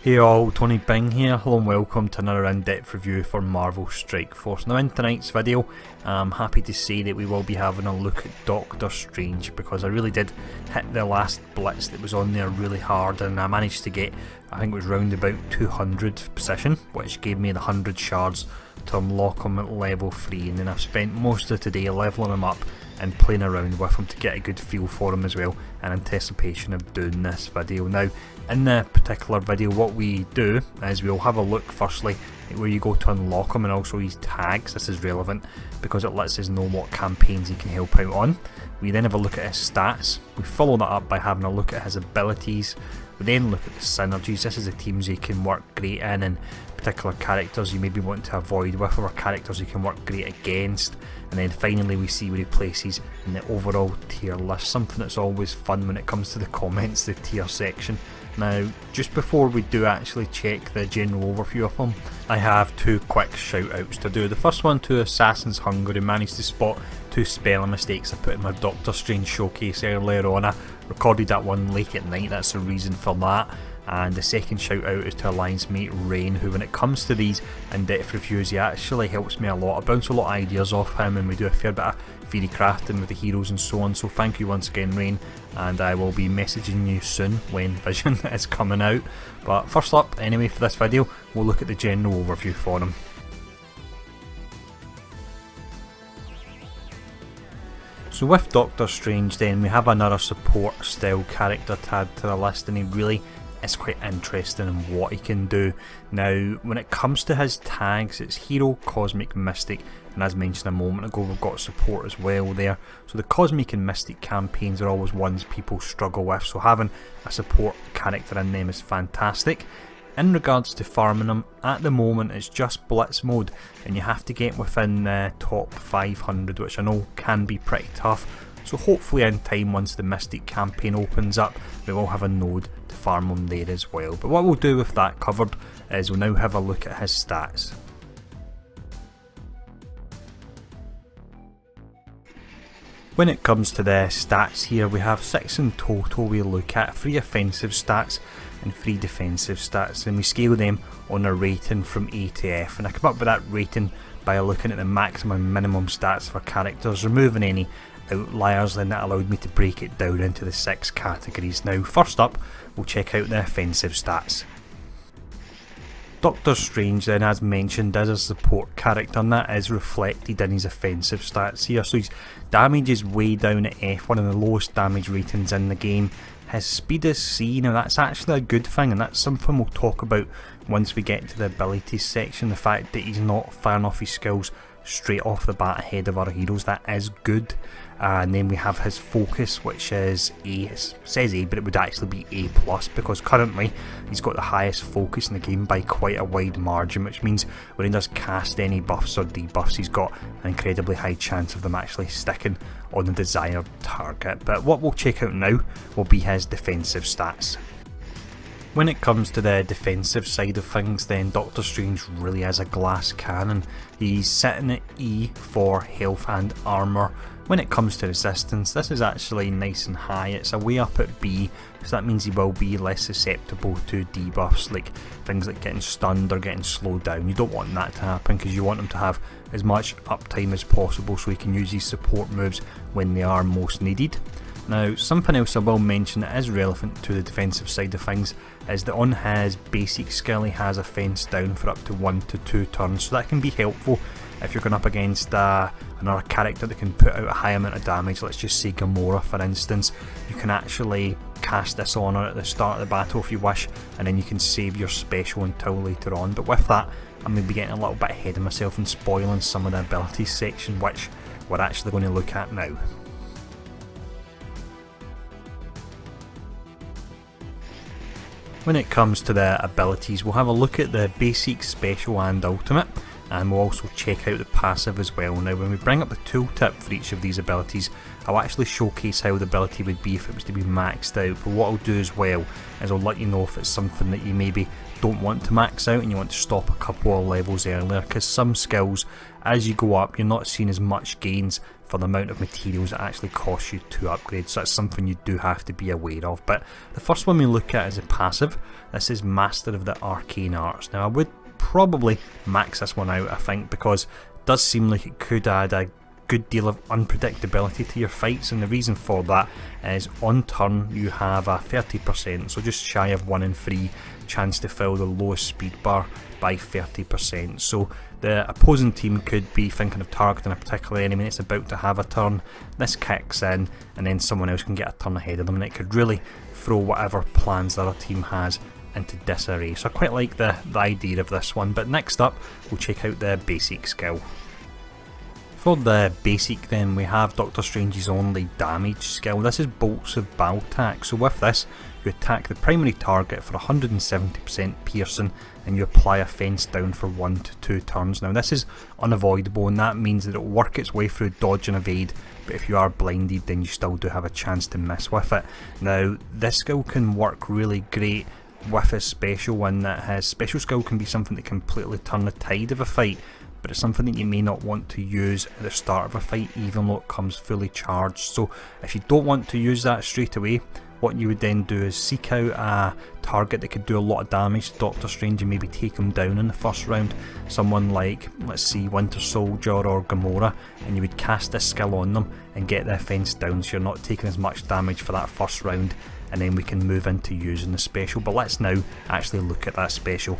Hey all, Tony Bing here. Hello and welcome to another in-depth review for Marvel Strike Force. Now in tonight's video, I'm happy to say that we will be having a look at Doctor Strange, because I really did hit the last blitz that was on there really hard, and I managed to get, I think it was round about 200th position, which gave me the 100 shards to unlock him at level 3, and then I've spent most of today leveling him up and playing around with him to get a good feel for him as well, in anticipation of doing this video. Now in the particular video, what we do is we'll have a look firstly at where you go to unlock him and also his tags. This is relevant because it lets us know what campaigns he can help out on. We then have a look at his stats. We follow that up by having a look at his abilities. We then look at the synergies. This is the teams he can work great in, and particular characters you maybe want to avoid with, or characters he can work great against. And then finally we see where he places in the overall tier list, something that's always fun when it comes to the comments, the tier section. Now, just before we do actually check the general overview of him, I have two quick shout outs to do. The first one to Assassin's Hunger, who managed to spot two spelling mistakes I put in my Doctor Strange showcase earlier on. I recorded that one late at night, that's the reason for that. And the second shout out is to Alliance mate Rain, who when it comes to these in-depth reviews, he actually helps me a lot. I bounce a lot of ideas off him, and we do a fair bit of theory crafting with the heroes and so on. So thank you once again, Rain, and I will be messaging you soon when Vision is coming out. But first up, anyway, for this video, we'll look at the general overview for him. So with Doctor Strange then, we have another support style character to add to the list, and he really is quite interesting in what he can do. Now when it comes to his tags, it's Hero, Cosmic, Mystic, and as mentioned a moment ago, we've got support as well there. So the Cosmic and Mystic campaigns are always ones people struggle with, so having a support character in them is fantastic. In regards to farming them, at the moment it's just Blitz mode, and you have to get within the top 500, which I know can be pretty tough. So hopefully in time, once the Mystic campaign opens up, we will have a node to farm them there as well. But what we'll do with that covered is we'll now have a look at his stats. When it comes to the stats here, we have 6 in total we look at, 3 offensive stats and 3 defensive stats, and we scale them on a rating from A to F, and I come up with that rating by looking at the maximum and minimum stats for characters, removing any outliers, then that allowed me to break it down into the 6 categories. Now first up, we'll check out the offensive stats. Doctor Strange then, as mentioned, is a support character, and that is reflected in his offensive stats here. So his damage is way down at F, one of the lowest damage ratings in the game. His speed is C. Now that's actually a good thing, and that's something we'll talk about once we get to the abilities section. The fact that he's not firing off his skills straight off the bat ahead of other heroes, that is good. And then we have his focus, which is A. It says A, but it would actually be A+, because currently he's got the highest focus in the game by quite a wide margin, which means when he does cast any buffs or debuffs, he's got an incredibly high chance of them actually sticking on the desired target. But what we'll check out now will be his defensive stats. When it comes to the defensive side of things, then Doctor Strange really is a glass cannon. He's sitting at E for health and armour. When it comes to resistance, this is actually nice and high. It's a way up at B, so that means he will be less susceptible to debuffs, like things like getting stunned or getting slowed down. You don't want that to happen, because you want him to have as much uptime as possible so he can use his support moves when they are most needed. Now something else I will mention that is relevant to the defensive side of things is that on his basic skill he has a fence down for up to 1 to 2 turns, so that can be helpful if you're going up against another character that can put out a high amount of damage. Let's just say Gamora for instance. You can actually cast this on her at the start of the battle if you wish, and then you can save your special until later on. But with that, I'm maybe getting a little bit ahead of myself and spoiling some of the abilities section, which we're actually going to look at now. When it comes to the abilities, we'll have a look at the basic, special and ultimate, and we'll also check out the passive as well. Now when we bring up the tooltip for each of these abilities, I'll actually showcase how the ability would be if it was to be maxed out, but what I'll do as well is I'll let you know if it's something that you maybe don't want to max out and you want to stop a couple of levels earlier, because some skills, as you go up, you're not seeing as much gains for the amount of materials it actually costs you to upgrade, so that's something you do have to be aware of. But the first one we look at is a passive. This is Master of the Arcane Arts. Now I would probably max this one out, I think, because it does seem like it could add a good deal of unpredictability to your fights, and the reason for that is on turn you have a 30%, so just shy of 1 in 3 chance to fill the lowest speed bar by 30%. So the opposing team could be thinking of targeting a particular enemy that's about to have a turn, this kicks in, and then someone else can get a turn ahead of them, and it could really throw whatever plans the other team has into disarray. So I quite like the idea of this one. But next up we'll check out the basic skill. For the basic then, we have Doctor Strange's only damage skill. This is Bolts of Baltac. So with this, you attack the primary target for 170% piercing and you apply a fence down for 1 to 2 turns. Now this is unavoidable, and that means that it will work its way through dodge and evade, but if you are blinded then you still do have a chance to miss with it. Now this skill can work really great with a special one that has special skill can be something that completely turn the tide of a fight, but it's something that you may not want to use at the start of a fight even though it comes fully charged. So if you don't want to use that straight away, what you would then do is seek out a target that could do a lot of damage to Doctor Strange and maybe take him down in the first round. Someone like, let's see, Winter Soldier or Gamora, and you would cast this skill on them and get their fence down so you're not taking as much damage for that first round, and then we can move into using the special. But let's now actually look at that special.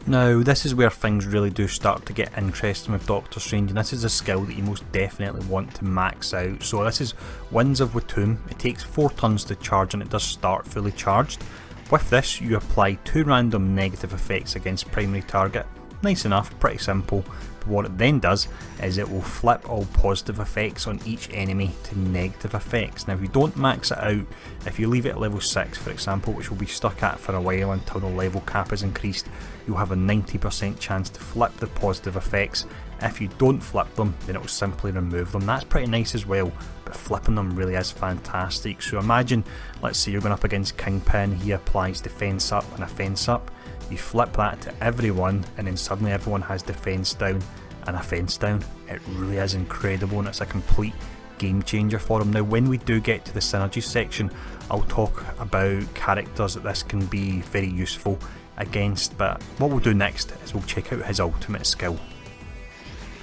Now this is where things really do start to get interesting with Doctor Strange, and this is a skill that you most definitely want to max out. So this is Winds of Watum. It takes 4 turns to charge and it does start fully charged. With this you apply 2 random negative effects against primary target. Nice enough, pretty simple. But what it then does is it will flip all positive effects on each enemy to negative effects. Now if you don't max it out, if you leave it at level 6 for example, which we'll be stuck at for a while until the level cap is increased, you'll have a 90% chance to flip the positive effects. If you don't flip them, then it will simply remove them. That's pretty nice as well, but flipping them really is fantastic. So imagine, let's say you're going up against Kingpin, he applies defense up and a fence up. You flip that to everyone and then suddenly everyone has defense down and a fence down. It really is incredible, and it's a complete game changer for him. Now when we do get to the synergies section, I'll talk about characters that this can be very useful against, but what we'll do next is we'll check out his ultimate skill.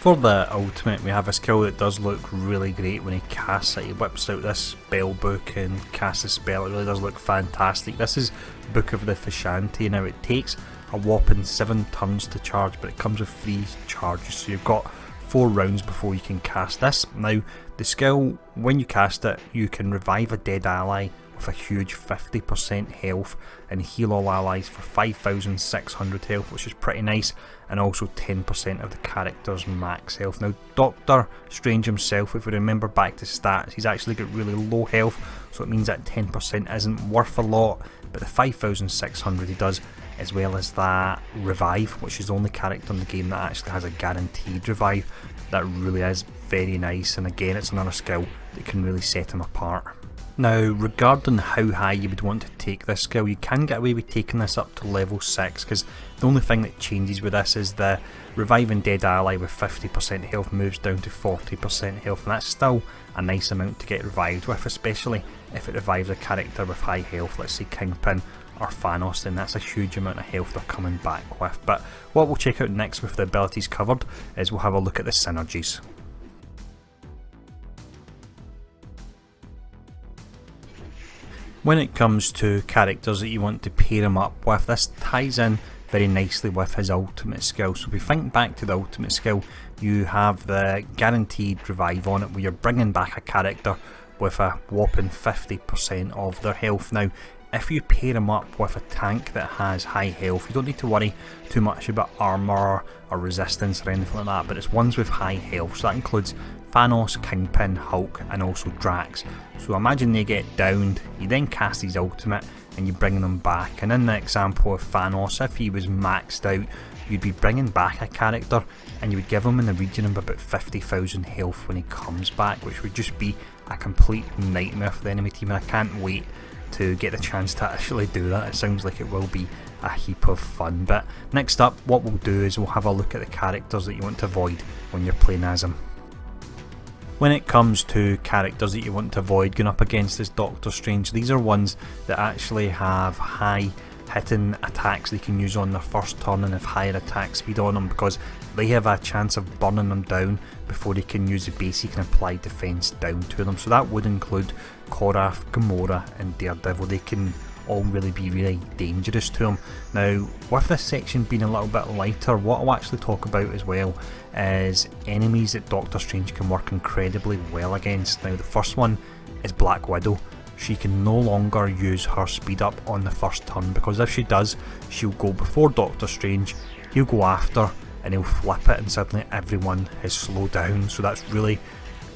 For the ultimate, we have a skill that does look really great when he casts it. He whips out this spell book and casts a spell. It really does look fantastic. This is Book of the Vishanti. Now it takes a whopping 7 turns to charge, but it comes with 3 charges, so you've got 4 rounds before you can cast this. Now the skill, when you cast it, you can revive a dead ally with a huge 50% health and heal all allies for 5,600 health, which is pretty nice, and also 10% of the character's max health. Now Doctor Strange himself, if we remember back to stats, he's actually got really low health, so it means that 10% isn't worth a lot, but the 5,600 he does, as well as that revive, which is the only character in the game that actually has a guaranteed revive. That really is very nice, and again it's another skill that can really set him apart. Now regarding how high you would want to take this skill, you can get away with taking this up to level 6, because the only thing that changes with this is the reviving dead ally with 50% health moves down to 40% health, and that's still a nice amount to get revived with, especially if it revives a character with high health, let's say Kingpin or Thanos, then that's a huge amount of health they're coming back with. But what we'll check out next with the abilities covered is we'll have a look at the synergies. When it comes to characters that you want to pair him up with, this ties in very nicely with his ultimate skill. So if we think back to the ultimate skill, you have the guaranteed revive on it, where you're bringing back a character with a whopping 50% of their health. Now if you pair him up with a tank that has high health, you don't need to worry too much about armour or resistance or anything like that, but it's ones with high health, so that includes Thanos, Kingpin, Hulk and also Drax. So imagine they get downed, you then cast his ultimate and you bring them back, and in the example of Thanos, if he was maxed out, you'd be bringing back a character and you would give him in the region of about 50,000 health when he comes back, which would just be a complete nightmare for the enemy team, and I can't wait to get the chance to actually do that. It sounds like it will be a heap of fun. But next up, what we'll do is we'll have a look at the characters that you want to avoid when you're playing as him. When it comes to characters that you want to avoid going up against as Doctor Strange, these are ones that actually have high hitting attacks they can use on their first turn and have higher attack speed on them, because they have a chance of burning them down before they can use the basic and applied defense down to them. So that would include Korath, Gamora and Daredevil. They can all really be really dangerous to him. Now, with this section being a little bit lighter, what I'll actually talk about as well is enemies that Doctor Strange can work incredibly well against. Now, the first one is Black Widow. She can no longer use her speed up on the first turn, because if she does, she'll go before Doctor Strange, he'll go after, and he'll flip it, and suddenly everyone has slowed down. So that's really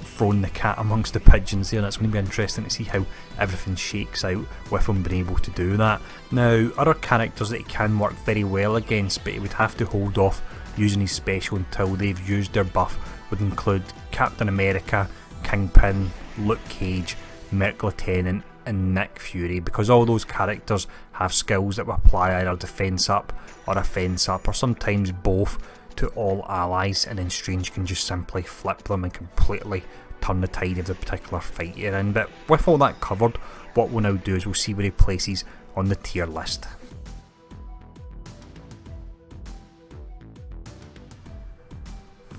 thrown the cat amongst the pigeons there, and it's going to be interesting to see how everything shakes out with him being able to do that. Now, other characters that he can work very well against, but he would have to hold off using his special until they've used their buff, would include Captain America, Kingpin, Luke Cage, Merc Lieutenant and Nick Fury, because all those characters have skills that will apply either defense up or offense up, or sometimes both, to all allies, and then Strange can just simply flip them and completely turn the tide of the particular fight you're in. But with all that covered, what we'll now do is we'll see where he places on the tier list.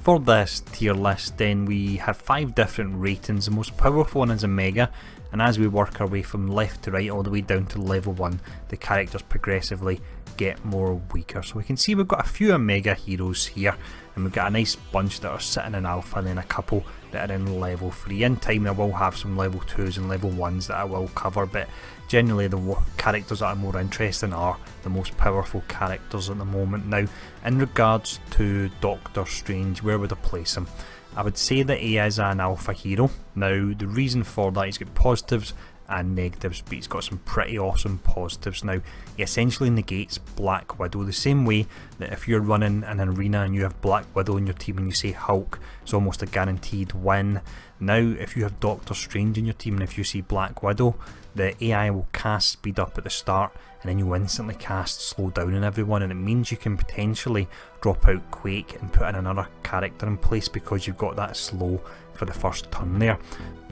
For this tier list then, we have 5 different ratings. The most powerful one is a Mega, and as we work our way from left to right all the way down to level 1, the characters progressively get more weaker. So we can see we've got a few Omega heroes here, and we've got a nice bunch that are sitting in Alpha, and then a couple that are in level 3. In time I will have some level 2s and level 1s that I will cover, but generally the characters that I'm more interested in are the most powerful characters at the moment. Now, in regards to Doctor Strange, where would I place him? I would say that he is an alpha hero. Now, the reason for that, he's got positives and negatives, but he's got some pretty awesome positives. Now, he essentially negates Black Widow the same way that if you're running an arena and you have Black Widow in your team and you say Hulk, it's almost a guaranteed win. Now, if you have Doctor Strange in your team and if you see Black Widow, the AI will cast speed up at the start, and then you instantly cast slow down on everyone, and it means you can potentially drop out Quake and put in another character in place because you've got that slow for the first turn there.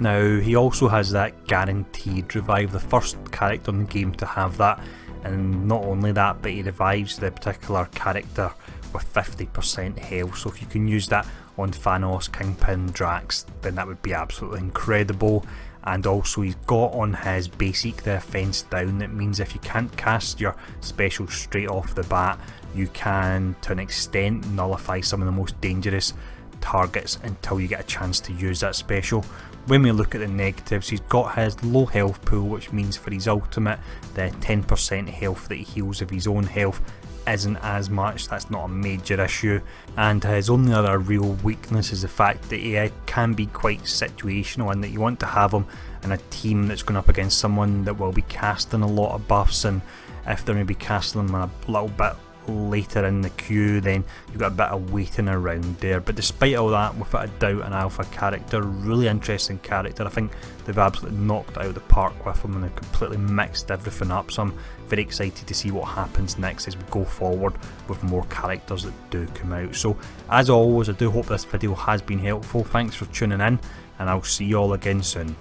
Now, he also has that guaranteed revive, the first character in the game to have that, and not only that, but he revives the particular character with 50% health. So if you can use that on Thanos, Kingpin, Drax, then that would be absolutely incredible. And also he's got on his basic the offense down. That means if you can't cast your special straight off the bat, you can to an extent nullify some of the most dangerous targets until you get a chance to use that special. When we look at the negatives, he's got his low health pool, which means for his ultimate, the 10% health that he heals of his own health isn't as much. That's not a major issue, and his only other real weakness is the fact that he can be quite situational, and that you want to have him in a team that's going up against someone that will be casting a lot of buffs, and if they're maybe casting them a little bit later in the queue, then you've got a bit of waiting around there. But despite all that, without a doubt, an alpha character, really interesting character. I think they've absolutely knocked it out of the park with him, and they've completely mixed everything up, so I'm very excited to see what happens next as we go forward with more characters that do come out. So as always, I do hope this video has been helpful. Thanks for tuning in, and I'll see you all again soon.